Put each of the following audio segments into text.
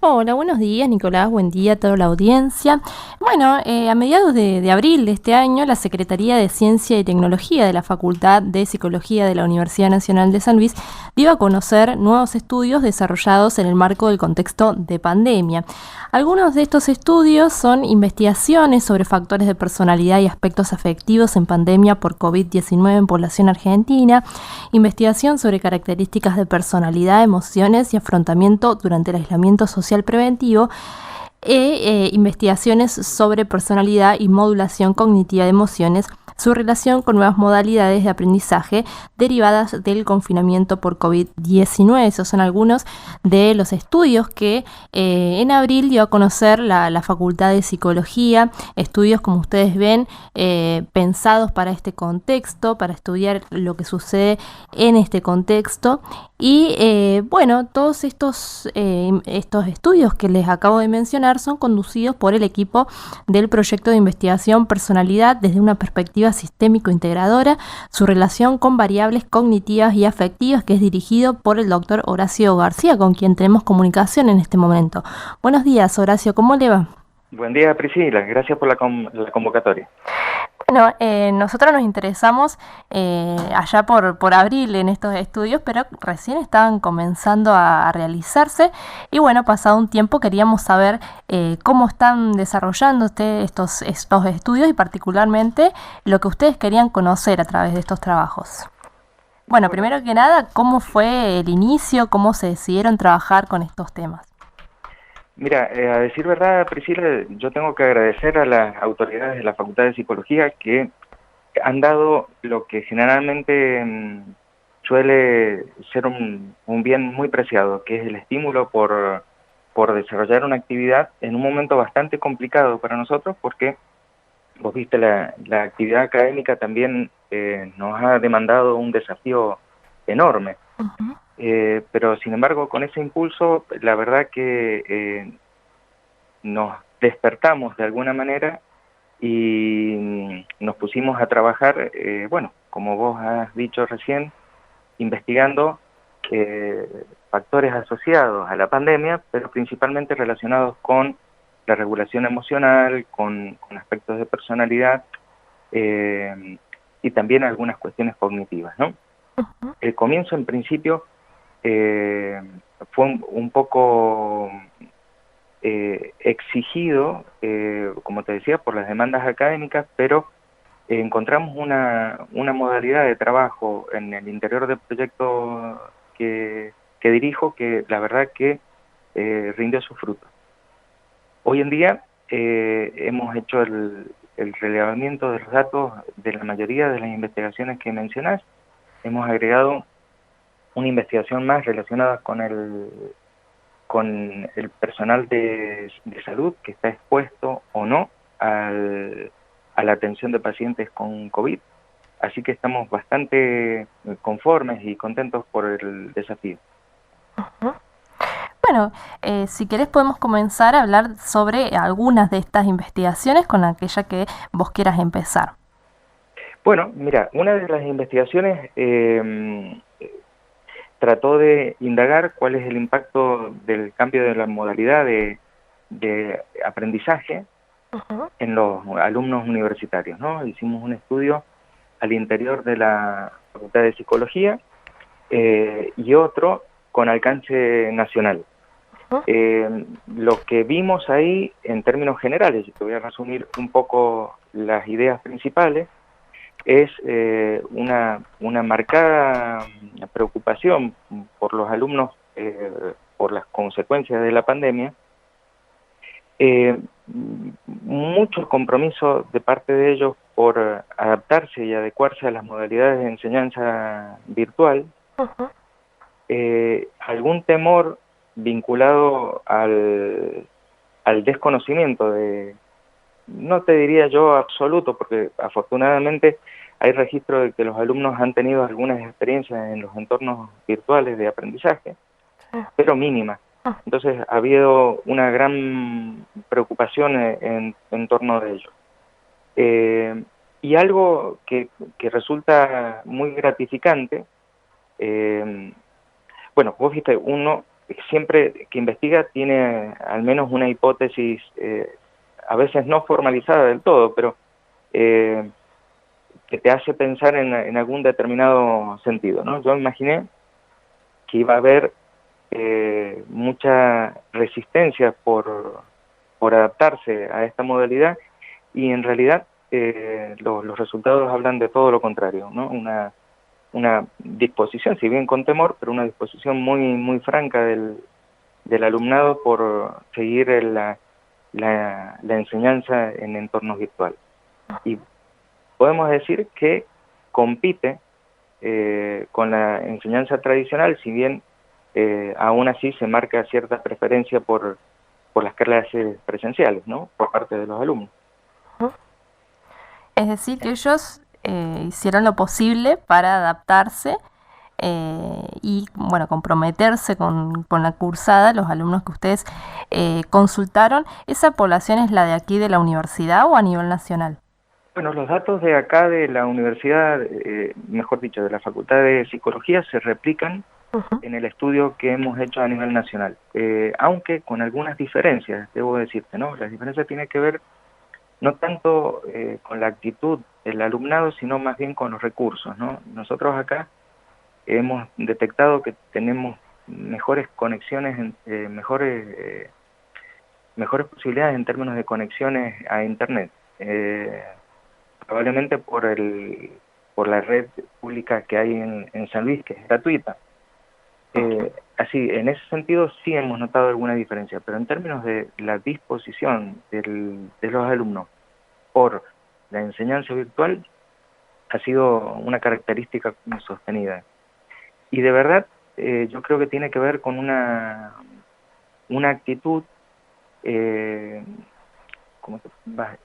Hola, buenos días, Nicolás. Buen día a toda la audiencia. Bueno, a mediados de abril de este año, la Secretaría de Ciencia y Tecnología de la Facultad de Psicología de la Universidad Nacional de San Luis dio a conocer nuevos estudios desarrollados en el marco del contexto de pandemia. Algunos de estos estudios son investigaciones sobre factores de personalidad y aspectos afectivos en pandemia por COVID-19 en población argentina, investigación sobre características de personalidad, emociones y afrontamiento durante el aislamiento social preventivo, investigaciones sobre personalidad y modulación cognitiva de emociones, su relación con nuevas modalidades de aprendizaje derivadas del confinamiento por COVID-19. Esos son algunos de los estudios que en abril dio a conocer la Facultad de Psicología, estudios, como ustedes ven, pensados para este contexto, para estudiar lo que sucede en este contexto. Y bueno, todos estos estudios que les acabo de mencionar son conducidos por el equipo del proyecto de investigación Personalidad desde una perspectiva sistémico-integradora, su relación con variables cognitivas y afectivas, que es dirigido por el doctor Horacio García, con quien tenemos comunicación en este momento. Buenos días, Horacio, ¿cómo le va? Buen día, Priscila. Gracias por la convocatoria. Bueno, nosotros nos interesamos allá por abril en estos estudios, pero recién estaban comenzando a realizarse y bueno, pasado un tiempo queríamos saber cómo están desarrollando estos estudios y particularmente lo que ustedes querían conocer a través de estos trabajos. Bueno, Bueno, primero que nada, ¿cómo fue el inicio? ¿Cómo se decidieron trabajar con estos temas? mira, a decir verdad, Priscila, yo tengo que agradecer a las autoridades de la Facultad de Psicología que han dado lo que generalmente suele ser un bien muy preciado, que es el estímulo por desarrollar una actividad en un momento bastante complicado para nosotros, porque vos viste, la actividad académica también nos ha demandado un desafío enorme. Ujú. Pero sin embargo, con ese impulso, la verdad que nos despertamos de alguna manera y nos pusimos a trabajar, bueno, como vos has dicho recién, investigando factores asociados a la pandemia, pero principalmente relacionados con la regulación emocional, con aspectos de personalidad y también algunas cuestiones cognitivas, ¿no? El comienzo, en principio, eh, fue un poco exigido, como te decía, por las demandas académicas, pero encontramos una modalidad de trabajo en el interior del proyecto que dirijo que la verdad que rindió su fruto. Hoy en día hemos hecho el relevamiento de los datos de la mayoría de las investigaciones que mencionás. Hemos agregado una investigación más relacionada con el personal de salud que está expuesto o no a la atención de pacientes con COVID. Así que estamos bastante conformes y contentos por el desafío. Bueno, si querés podemos comenzar a hablar sobre algunas de estas investigaciones con aquella que vos quieras empezar. Bueno, mira, una de las investigaciones trató de indagar cuál es el impacto del cambio de la modalidad de aprendizaje Ujú. en los alumnos universitarios, ¿no? Hicimos un estudio al interior de la Facultad de Psicología y otro con alcance nacional. Ujú. Lo que vimos ahí en términos generales, y te voy a resumir un poco las ideas principales, es una marcada preocupación por los alumnos por las consecuencias de la pandemia, eh, mucho compromiso de parte de ellos por adaptarse y adecuarse a las modalidades de enseñanza virtual, Ujú. algún temor vinculado al desconocimiento no te diría yo absoluto, porque afortunadamente hay registro de que los alumnos han tenido algunas experiencias en los entornos virtuales de aprendizaje, pero mínimas. Entonces ha habido una gran preocupación en torno de ello. Y algo que resulta muy gratificante, bueno, vos viste, uno siempre que investiga tiene al menos una hipótesis, a veces no formalizada del todo, pero que te hace pensar en algún determinado sentido, ¿no? Yo imaginé que iba a haber mucha resistencia por adaptarse a esta modalidad, y en realidad los resultados hablan de todo lo contrario, ¿no? Una disposición, si bien con temor, pero una disposición muy franca del alumnado por seguir la enseñanza en entornos virtuales. Y podemos decir que compite con la enseñanza tradicional, si bien aún así se marca cierta preferencia por las clases presenciales, ¿no? Por parte de los alumnos. Es decir, que ellos hicieron lo posible para adaptarse y, bueno, comprometerse con la cursada, los alumnos que ustedes consultaron. ¿Esa población es la de aquí de la universidad o a nivel nacional? Bueno, los datos de acá de la universidad, mejor dicho, de la Facultad de Psicología, se replican en el estudio que hemos hecho a nivel nacional, aunque con algunas diferencias, debo decirte, ¿no? Las diferencias tienen que ver no tanto con la actitud del alumnado, sino más bien con los recursos, ¿no? Nosotros acá hemos detectado que tenemos mejores conexiones, mejores posibilidades en términos de conexiones a Internet. Probablemente por la red pública que hay en San Luis, que es gratuita. Así, en ese sentido sí hemos notado alguna diferencia, pero en términos de la disposición de los alumnos por la enseñanza virtual, ha sido una característica sostenida. Y de verdad, yo creo que tiene que ver con una actitud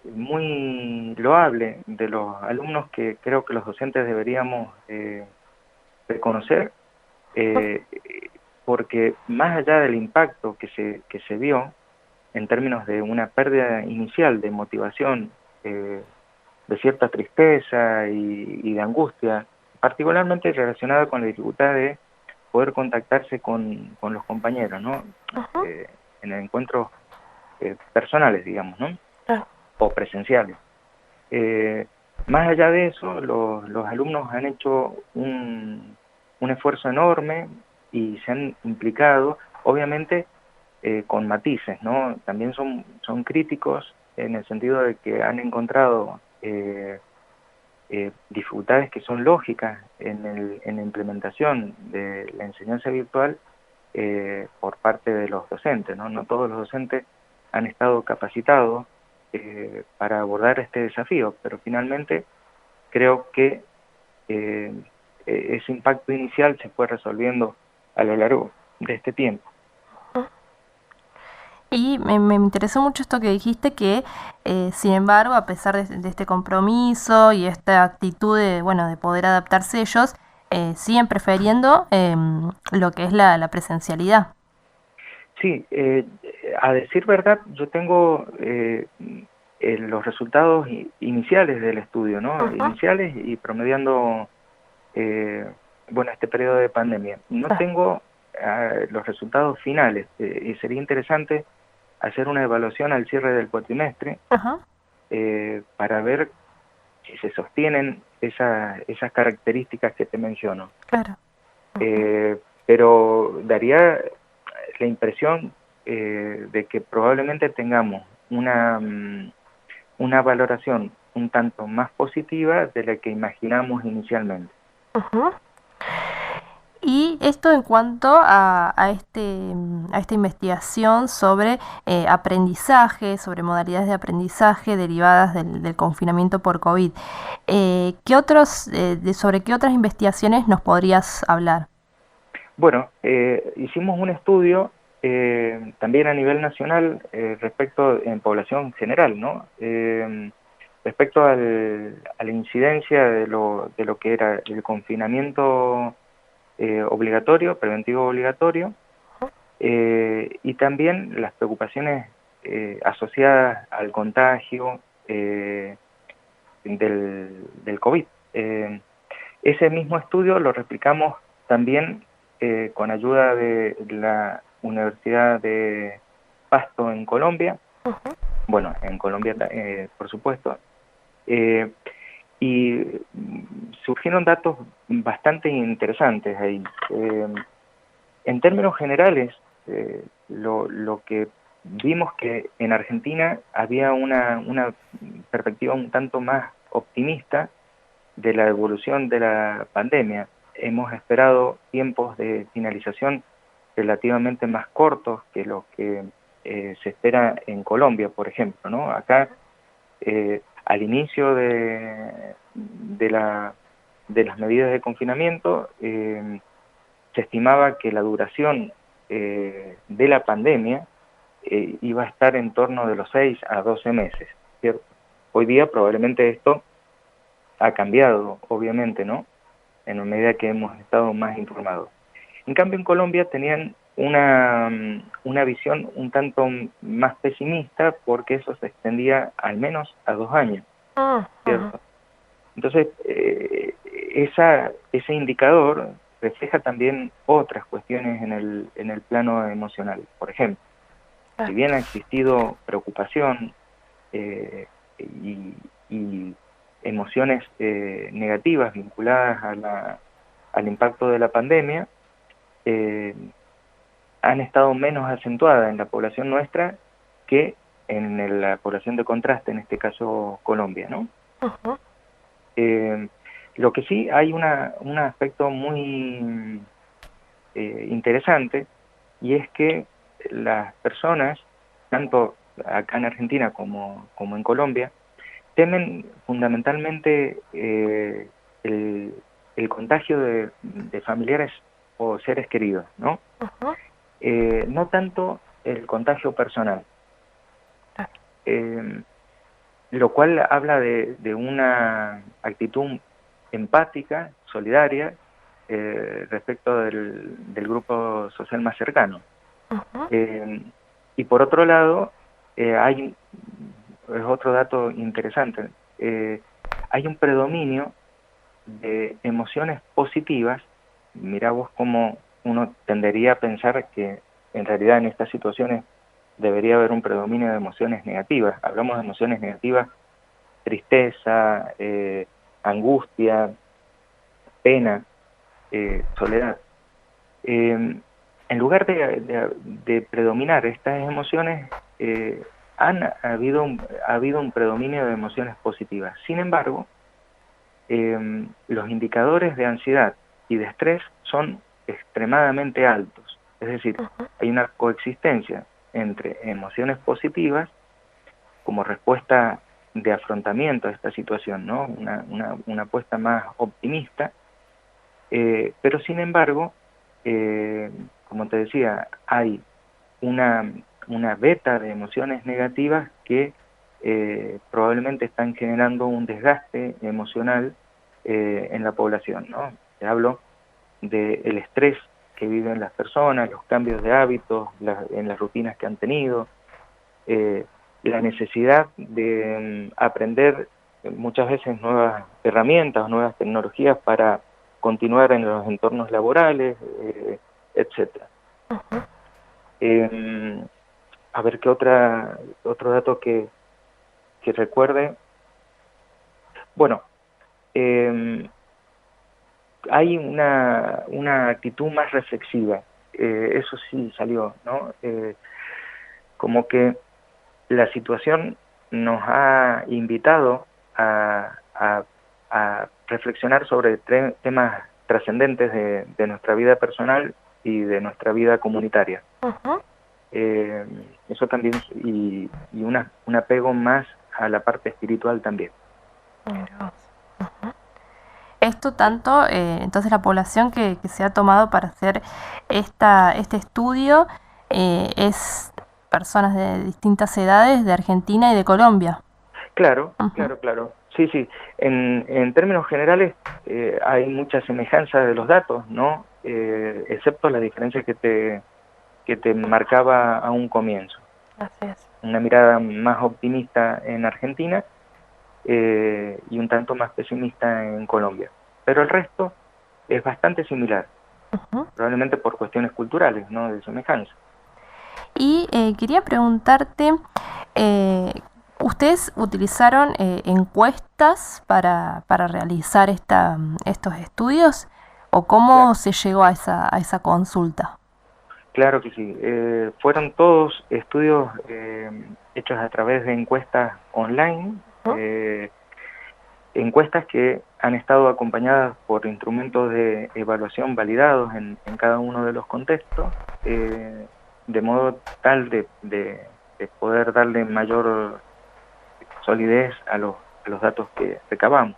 muy loable de los alumnos, que creo que los docentes deberíamos reconocer, porque más allá del impacto que se vio en términos de una pérdida inicial de motivación, de cierta tristeza y de angustia, particularmente relacionada con la dificultad de poder contactarse con los compañeros, ¿no? En encuentros personales, digamos, ¿no? O presenciales. Más allá de eso, los alumnos han hecho un esfuerzo enorme y se han implicado, obviamente con matices, ¿no? También son críticos en el sentido de que han encontrado dificultades que son lógicas en la implementación de la enseñanza virtual por parte de los docentes, ¿no? No todos los docentes han estado capacitados para abordar este desafío, pero finalmente creo que ese impacto inicial se fue resolviendo a lo largo de este tiempo. Y me interesó mucho esto que dijiste, que sin embargo, a pesar de este compromiso y esta actitud de, bueno, de poder adaptarse ellos, siguen prefiriendo lo que es la presencialidad. Sí, a decir verdad, yo tengo los resultados iniciales del estudio, ¿no? Iniciales y promediando, bueno, este periodo de pandemia. No tengo los resultados finales, y sería interesante hacer una evaluación al cierre del cuatrimestre para ver si se sostienen esas características que te menciono. Claro. Pero daría la impresión de que probablemente tengamos una valoración un tanto más positiva de la que imaginamos inicialmente. Y esto en cuanto a esta investigación sobre aprendizaje, sobre modalidades de aprendizaje derivadas del confinamiento por COVID. ¿Sobre qué otras investigaciones nos podrías hablar? Bueno, hicimos un estudio también a nivel nacional respecto en población general, ¿no? Respecto a la incidencia de lo que era el confinamiento obligatorio, preventivo obligatorio, y también las preocupaciones asociadas al contagio del COVID. Ese mismo estudio lo replicamos también con ayuda de la Universidad de Pasto en Colombia, bueno, en Colombia por supuesto, y surgieron datos bastante interesantes ahí. En términos generales, lo que vimos que en Argentina había una perspectiva un tanto más optimista de la evolución de la pandemia. Hemos esperado tiempos de finalización relativamente más cortos que los que se espera en Colombia, por ejemplo, ¿no? Acá, al inicio de las medidas de confinamiento, se estimaba que la duración de la pandemia iba a estar en torno de los 6 a 12 meses, ¿cierto? Hoy día probablemente esto ha cambiado, obviamente, ¿no? En la medida que hemos estado más informados. En cambio, en Colombia tenían una visión un tanto más pesimista porque eso se extendía al menos a 2 años, ¿cierto? Entonces, ese indicador refleja también otras cuestiones en el plano emocional. Por ejemplo, si bien ha existido preocupación y emociones negativas vinculadas al impacto de la pandemia, han estado menos acentuadas en la población nuestra que en la población de contraste, en este caso Colombia, ¿no? Lo que sí hay un aspecto muy interesante, y es que las personas, tanto acá en Argentina como en Colombia, temen fundamentalmente el contagio de familiares o seres queridos, ¿no? No tanto el contagio personal, lo cual habla de una actitud empática, solidaria, respecto del grupo social más cercano. Y por otro lado, es otro dato interesante, hay un predominio de emociones positivas. Mirá vos cómo uno tendería a pensar que en realidad en estas situaciones debería haber un predominio de emociones negativas. Hablamos de emociones negativas: tristeza, angustia, pena, soledad. En lugar de predominar estas emociones, ha habido un predominio de emociones positivas. Sin embargo, los indicadores de ansiedad y de estrés son extremadamente altos. Es decir, hay una coexistencia entre emociones positivas como respuesta de afrontamiento a esta situación, ¿no? Una apuesta más optimista, pero sin embargo, como te decía, hay una beta de emociones negativas que probablemente están generando un desgaste emocional en la población, ¿no? Te hablo del estrés que viven las personas, los cambios de hábitos, en las rutinas que han tenido, la necesidad de aprender muchas veces nuevas herramientas, nuevas tecnologías para continuar en los entornos laborales, etcétera. A ver qué otro dato que recuerde. Bueno, hay una actitud más reflexiva, eso sí salió, ¿no? Como que la situación nos ha invitado a reflexionar sobre temas trascendentes de nuestra vida personal y de nuestra vida comunitaria. Eso también, y un apego más a la parte espiritual también. Esto tanto, entonces la población que se ha tomado para hacer este estudio es personas de distintas edades de Argentina y de Colombia. Claro, claro. Sí. En términos generales hay mucha semejanza de los datos, ¿no? Excepto las diferencias que te marcaba a un comienzo. Así es. Una mirada más optimista en Argentina y un tanto más pesimista en Colombia. Pero el resto es bastante similar, probablemente por cuestiones culturales, ¿no? De semejanza. Y quería preguntarte, ¿ustedes utilizaron encuestas para realizar estos estudios? ¿O cómo Claro, se llegó a esa consulta? claro que sí. Fueron todos estudios hechos a través de encuestas online, Ujú. encuestas que han estado acompañadas por instrumentos de evaluación validados en cada uno de los contextos, de modo tal de poder darle mayor solidez a los datos que recabamos.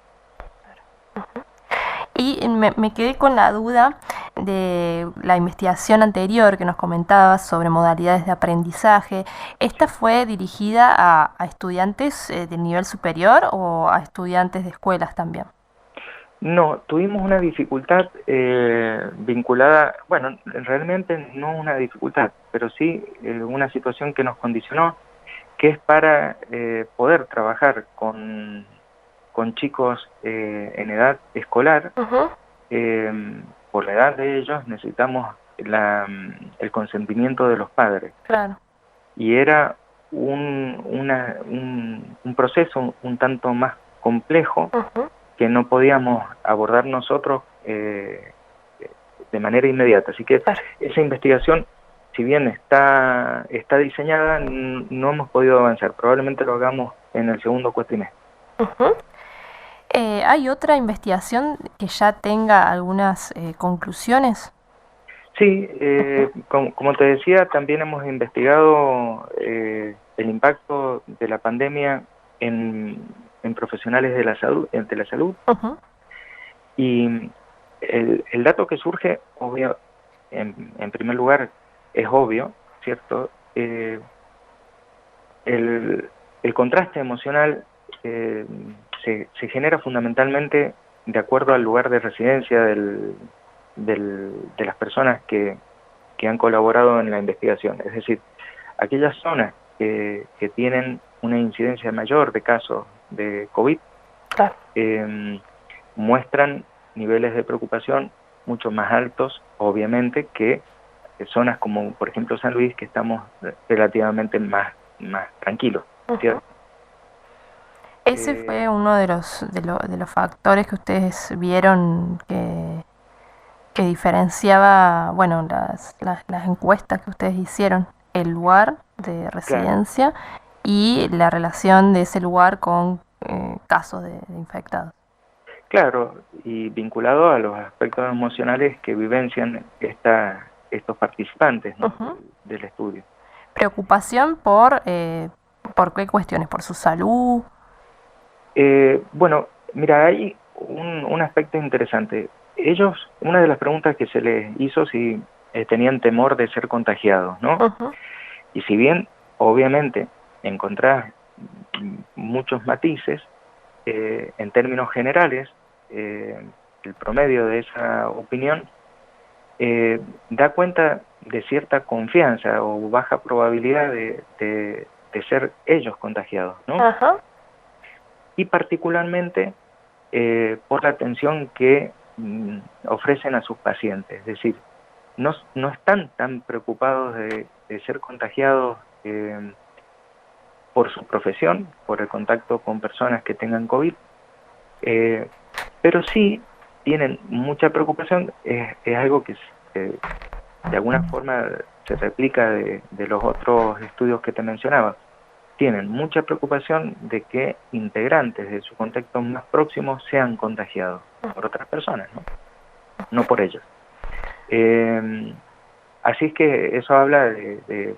Y me quedé con la duda de la investigación anterior que nos comentabas sobre modalidades de aprendizaje. ¿Esta fue dirigida a estudiantes del nivel superior o a estudiantes de escuelas también? No, tuvimos una dificultad vinculada, bueno, realmente no una dificultad, pero sí una situación que nos condicionó, que es para poder trabajar con chicos en edad escolar. Ujú. Por la edad de ellos necesitamos el consentimiento de los padres. Claro. Y era un proceso un tanto más complejo Ujú. que no podíamos abordar nosotros de manera inmediata. Así que Claro. esa investigación, si bien está diseñada, no hemos podido avanzar. Probablemente lo hagamos en el segundo cuatrimestre. Ujú. ¿Hay otra investigación que ya tenga algunas conclusiones? Sí, como te decía, también hemos investigado el impacto de la pandemia en profesionales de la salud, Ujú. y el dato que surge, obvio, en primer lugar, es obvio, ¿cierto? El contraste emocional se genera fundamentalmente de acuerdo al lugar de residencia de las personas que han colaborado en la investigación. Es decir, aquellas zonas que tienen una incidencia mayor de casos de COVID Claro. muestran niveles de preocupación mucho más altos, obviamente, que zonas como, por ejemplo, San Luis, que estamos relativamente más tranquilos, Ujú. ¿cierto? Ese fue uno de los factores que ustedes vieron que diferenciaba, bueno, las encuestas que ustedes hicieron, el lugar de Claro, residencia y la relación de ese lugar con casos de infectados. claro, y vinculado a los aspectos emocionales que vivencian estos participantes, ¿no?, Ujú. del estudio. Preocupación ¿por qué cuestiones? ¿Por su salud? Bueno, mira, hay un aspecto interesante. Ellos, una de las preguntas que se les hizo si tenían temor de ser contagiados, ¿no? Ujú. Y si bien, obviamente, encontrás muchos matices, en términos generales, el promedio de esa opinión da cuenta de cierta confianza o baja probabilidad de ser ellos contagiados, ¿no? Ajá. Y particularmente por la atención que ofrecen a sus pacientes. Es decir, no están tan preocupados de ser contagiados por su profesión, por el contacto con personas que tengan COVID, pero sí tienen mucha preocupación. Es algo que de alguna forma se replica de los otros estudios que te mencionaba. Tienen mucha preocupación de que integrantes de su contexto más próximo sean contagiados por otras personas, no por ellos. Así es que eso habla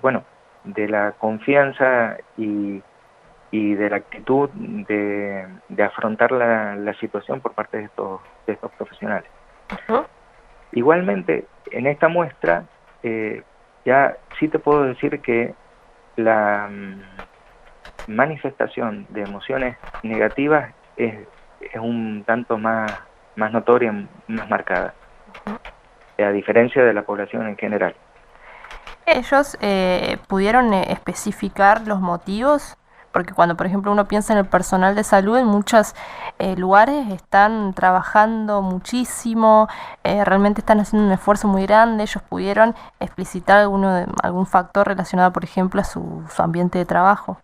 bueno, de la confianza y de la actitud de afrontar la situación por parte de estos profesionales. Ujú. Igualmente, en esta muestra, ya sí te puedo decir que la manifestación de emociones negativas es un tanto más notoria, más marcada, a diferencia de la población en general. ¿Ellos pudieron especificar los motivos porque cuando, por ejemplo, uno piensa en el personal de salud, en muchos lugares están trabajando muchísimo, realmente están haciendo un esfuerzo muy grande. Ellos pudieron explicitar algún factor relacionado, por ejemplo, a su ambiente de trabajo.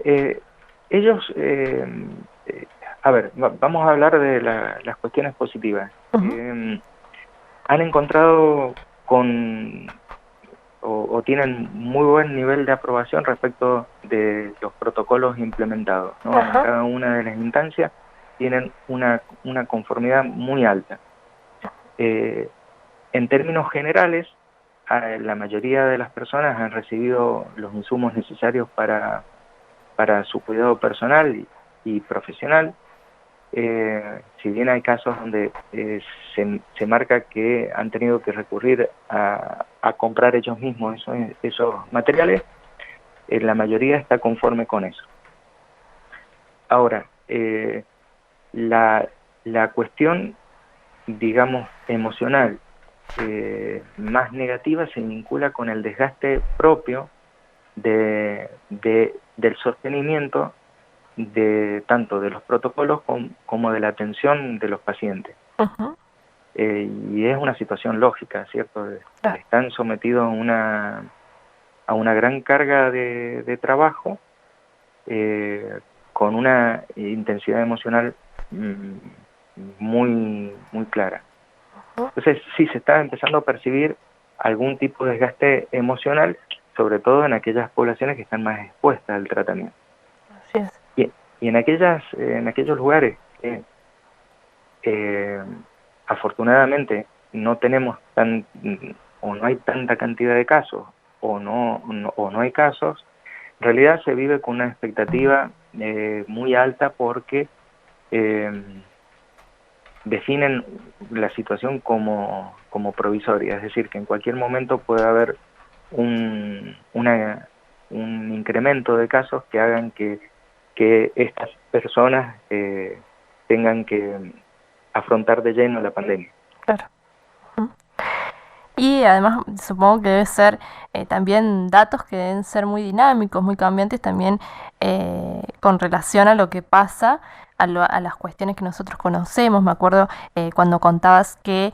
Ellos, a ver, vamos a hablar de las cuestiones positivas. Uh-huh. Han encontrado o tienen muy buen nivel de aprobación respecto de los protocolos implementados, ¿no? Uh-huh. En cada una de las instancias tienen una conformidad muy alta. En términos generales, la mayoría de las personas han recibido los insumos necesarios para su cuidado personal y profesional. Si bien hay casos donde se marca que han tenido que recurrir a comprar ellos mismos esos materiales, la mayoría está conforme con eso. Ahora, la cuestión, digamos, emocional más negativa se vincula con el desgaste propio del sostenimiento de tanto de los protocolos como de la atención de los pacientes. Uh-huh. Y es una situación lógica, ¿cierto? Están sometidos a una gran carga de trabajo con una intensidad emocional muy clara. Entonces sí se está empezando a percibir algún tipo de desgaste emocional, sobre todo en aquellas poblaciones que están más expuestas al tratamiento. Así es. Y en aquellos lugares que afortunadamente no tenemos o no hay tanta cantidad de casos o no hay casos, en realidad se vive con una expectativa muy alta porque definen la situación como provisoria, es decir, que en cualquier momento puede haber un incremento de casos que hagan que estas personas tengan que afrontar de lleno la pandemia. Claro. Y además supongo que debe ser también datos que deben ser muy dinámicos, muy cambiantes también con relación a lo que pasa, a las cuestiones que nosotros conocemos. Me acuerdo cuando contabas que,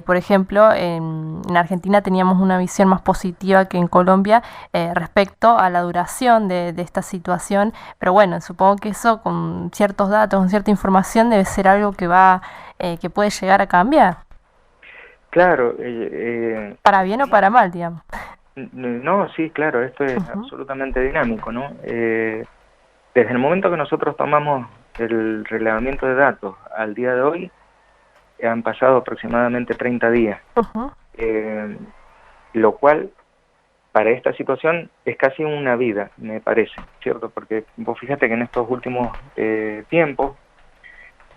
por ejemplo, en Argentina teníamos una visión más positiva que en Colombia respecto a la duración de esta situación, pero bueno, supongo que eso con ciertos datos, con cierta información debe ser algo que puede llegar a cambiar. Claro. ¿Para bien o para mal, digamos? No, sí, claro, esto es absolutamente dinámico, ¿no? Desde el momento que nosotros tomamos el relevamiento de datos al día de hoy, han pasado aproximadamente 30 días, lo cual para esta situación es casi una vida, me parece, ¿cierto? Porque vos fíjate que en estos últimos tiempos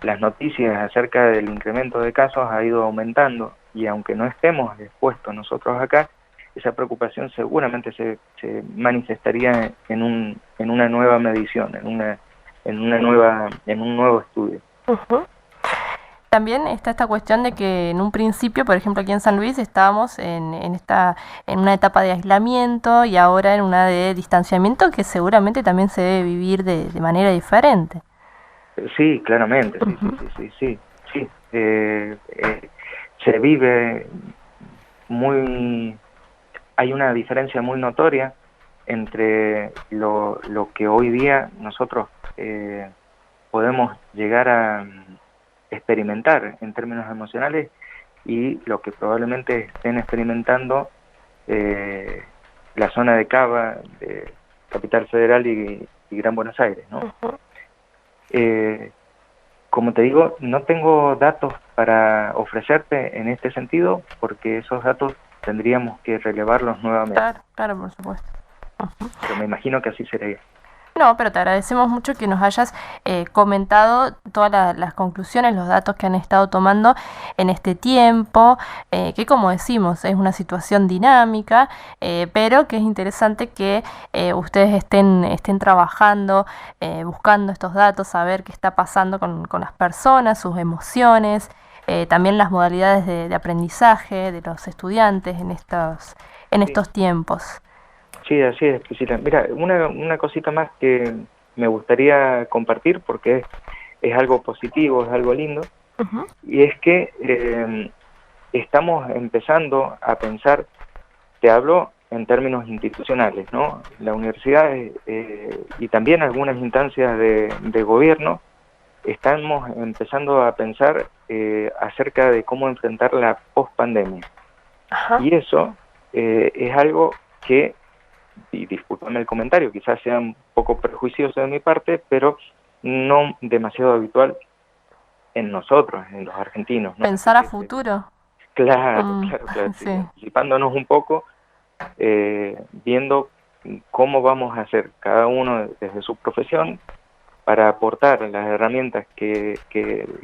las noticias acerca del incremento de casos ha ido aumentando, y aunque no estemos expuestos nosotros acá, esa preocupación seguramente se manifestaría en una nueva medición, en un nuevo estudio. Uh-huh. También está esta cuestión de que en un principio, por ejemplo aquí en San Luis, estábamos en una etapa de aislamiento y ahora en una de distanciamiento que seguramente también se debe vivir de manera diferente. Sí, claramente, sí. Se vive hay una diferencia muy notoria entre lo que hoy día nosotros podemos llegar a experimentar en términos emocionales y lo que probablemente estén experimentando la zona de Cava, de Capital Federal y Gran Buenos Aires, ¿no? Como te digo, no tengo datos para ofrecerte en este sentido, porque esos datos tendríamos que relevarlos nuevamente. Claro, por supuesto. Pero me imagino que así sería. No, pero te agradecemos mucho que nos hayas comentado todas las conclusiones, los datos que han estado tomando en este tiempo, que como decimos es una situación dinámica, pero que es interesante que ustedes estén trabajando, buscando estos datos, saber qué está pasando con las personas, sus emociones, también las modalidades de aprendizaje de los estudiantes en estos tiempos. Sí, así es, Priscila. Mira, una cosita más que me gustaría compartir porque es algo positivo, es algo lindo, Ujú. y es que estamos empezando a pensar, te hablo en términos institucionales, ¿no? La universidad y también algunas instancias de gobierno estamos empezando a pensar acerca de cómo enfrentar la pospandemia. Ajá. Y eso es algo que, y discúlpame el comentario, quizás sea un poco prejuicioso de mi parte, pero no demasiado habitual en nosotros, en los argentinos, ¿no? Así Pensar a que, futuro. claro, Mm, claro, claro, sí, sí. anticipándonos un poco, viendo cómo vamos a hacer cada uno desde su profesión para aportar las herramientas que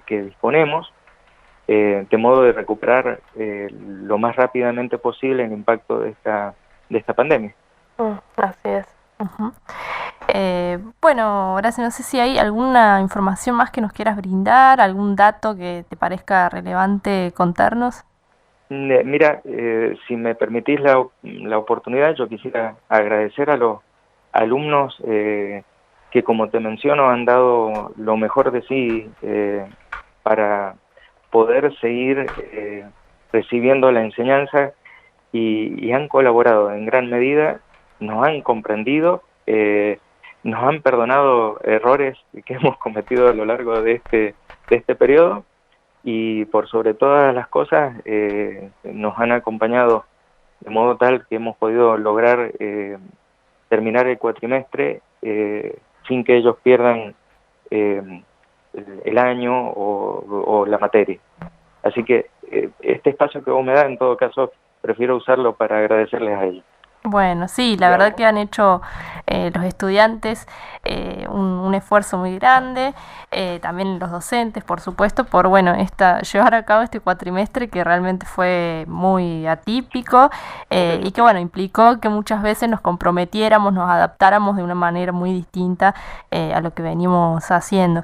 disponemos, de modo de recuperar lo más rápidamente posible el impacto de esta pandemia. Así es. Ujú. Bueno, Horacio, no sé si hay alguna información más que nos quieras brindar, algún dato que te parezca relevante contarnos. Mira, si me permitís la oportunidad, yo quisiera agradecer a los alumnos que, como te menciono, han dado lo mejor de sí para poder seguir recibiendo la enseñanza y han colaborado en gran medida, nos han comprendido, nos han perdonado errores que hemos cometido a lo largo de este periodo y por sobre todas las cosas nos han acompañado de modo tal que hemos podido lograr terminar el cuatrimestre sin que ellos pierdan eh, el año o la materia. Así que este espacio que vos me das, en todo caso, prefiero usarlo para agradecerles a ellos. Bueno, sí, la Y a verdad vos. que han hecho los estudiantes un esfuerzo muy grande, también los docentes, por supuesto, por bueno, llevar a cabo este cuatrimestre que realmente fue muy atípico y que bueno, implicó que muchas veces nos comprometiéramos, nos adaptáramos de una manera muy distinta a lo que venimos haciendo.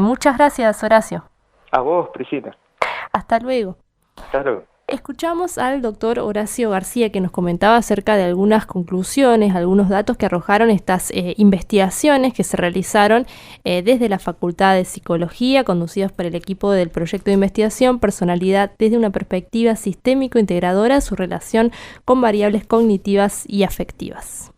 Muchas gracias, Horacio. A vos, Priscila. Hasta luego. Hasta luego. Escuchamos al doctor Horacio García que nos comentaba acerca de algunas conclusiones, algunos datos que arrojaron estas investigaciones que se realizaron desde la Facultad de Psicología, conducidos por el equipo del proyecto de investigación Personalidad desde una perspectiva sistémico-integradora, su relación con variables cognitivas y afectivas.